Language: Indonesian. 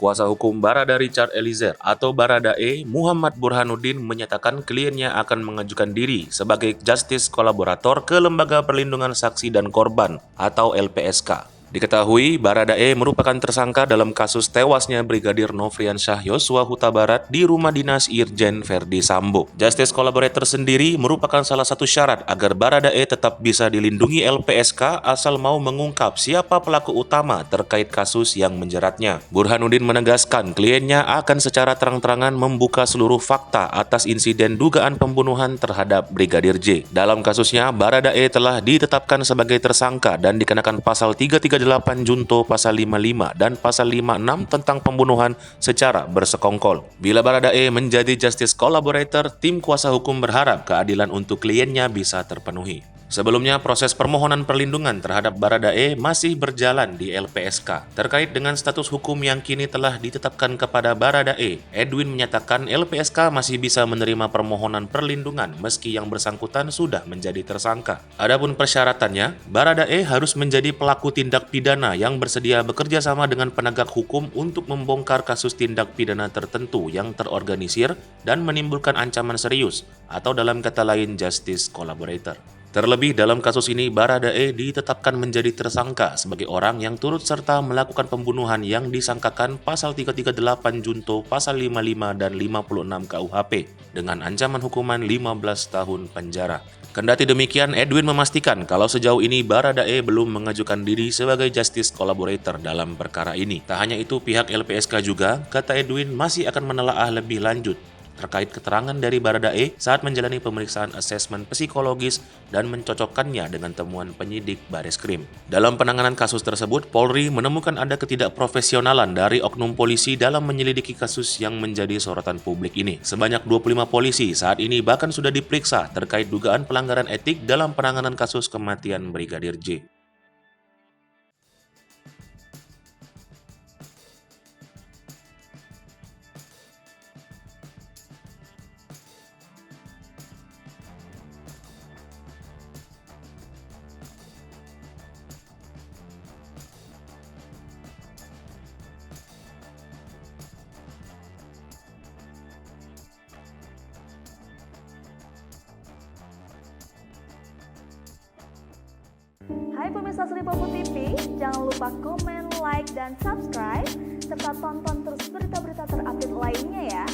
Kuasa hukum Barada Richard Eliezer atau Baradae, Muhammad Burhanuddin menyatakan kliennya akan mengajukan diri sebagai Justice Kolaborator ke Lembaga Perlindungan Saksi dan Korban atau LPSK. Diketahui, Baradae merupakan tersangka dalam kasus tewasnya Brigadir Nofriansyah Yosua Huta Barat di rumah dinas Irjen Verdi Sambo. Justice Collaborator sendiri merupakan salah satu syarat agar Baradae tetap bisa dilindungi LPSK asal mau mengungkap siapa pelaku utama terkait kasus yang menjeratnya. Burhanuddin menegaskan kliennya akan secara terang-terangan membuka seluruh fakta atas insiden dugaan pembunuhan terhadap Brigadir J. Dalam kasusnya, Baradae telah ditetapkan sebagai tersangka dan dikenakan pasal 338 Junto pasal 55 dan pasal 56 tentang pembunuhan secara bersekongkol. Bila Baradae menjadi Justice Collaborator, tim kuasa hukum berharap keadilan untuk kliennya bisa terpenuhi. Sebelumnya, proses permohonan perlindungan terhadap Baradae masih berjalan di LPSK. Terkait dengan status hukum yang kini telah ditetapkan kepada Baradae, Edwin menyatakan LPSK masih bisa menerima permohonan perlindungan meski yang bersangkutan sudah menjadi tersangka. Adapun persyaratannya, Baradae harus menjadi pelaku tindak pidana yang bersedia bekerja sama dengan penegak hukum untuk membongkar kasus tindak pidana tertentu yang terorganisir dan menimbulkan ancaman serius, atau dalam kata lain Justice Collaborator. Terlebih dalam kasus ini, Baradae ditetapkan menjadi tersangka sebagai orang yang turut serta melakukan pembunuhan yang disangkakan pasal 338 Junto, pasal 55 dan 56 KUHP dengan ancaman hukuman 15 tahun penjara. Kendati demikian, Edwin memastikan kalau sejauh ini Baradae belum mengajukan diri sebagai Justice Collaborator dalam perkara ini. Tak hanya itu, pihak LPSK juga, kata Edwin, masih akan menelaah lebih lanjut terkait keterangan dari Baradae saat menjalani pemeriksaan asesmen psikologis dan mencocokkannya dengan temuan penyidik Bareskrim. Dalam penanganan kasus tersebut, Polri menemukan ada ketidakprofesionalan dari oknum polisi dalam menyelidiki kasus yang menjadi sorotan publik ini. Sebanyak 25 polisi saat ini bahkan sudah diperiksa terkait dugaan pelanggaran etik dalam penanganan kasus kematian Brigadir J. Hai pemirsa Sri Popo TV, jangan lupa komen, like, dan subscribe, serta tonton terus berita-berita terupdate lainnya ya.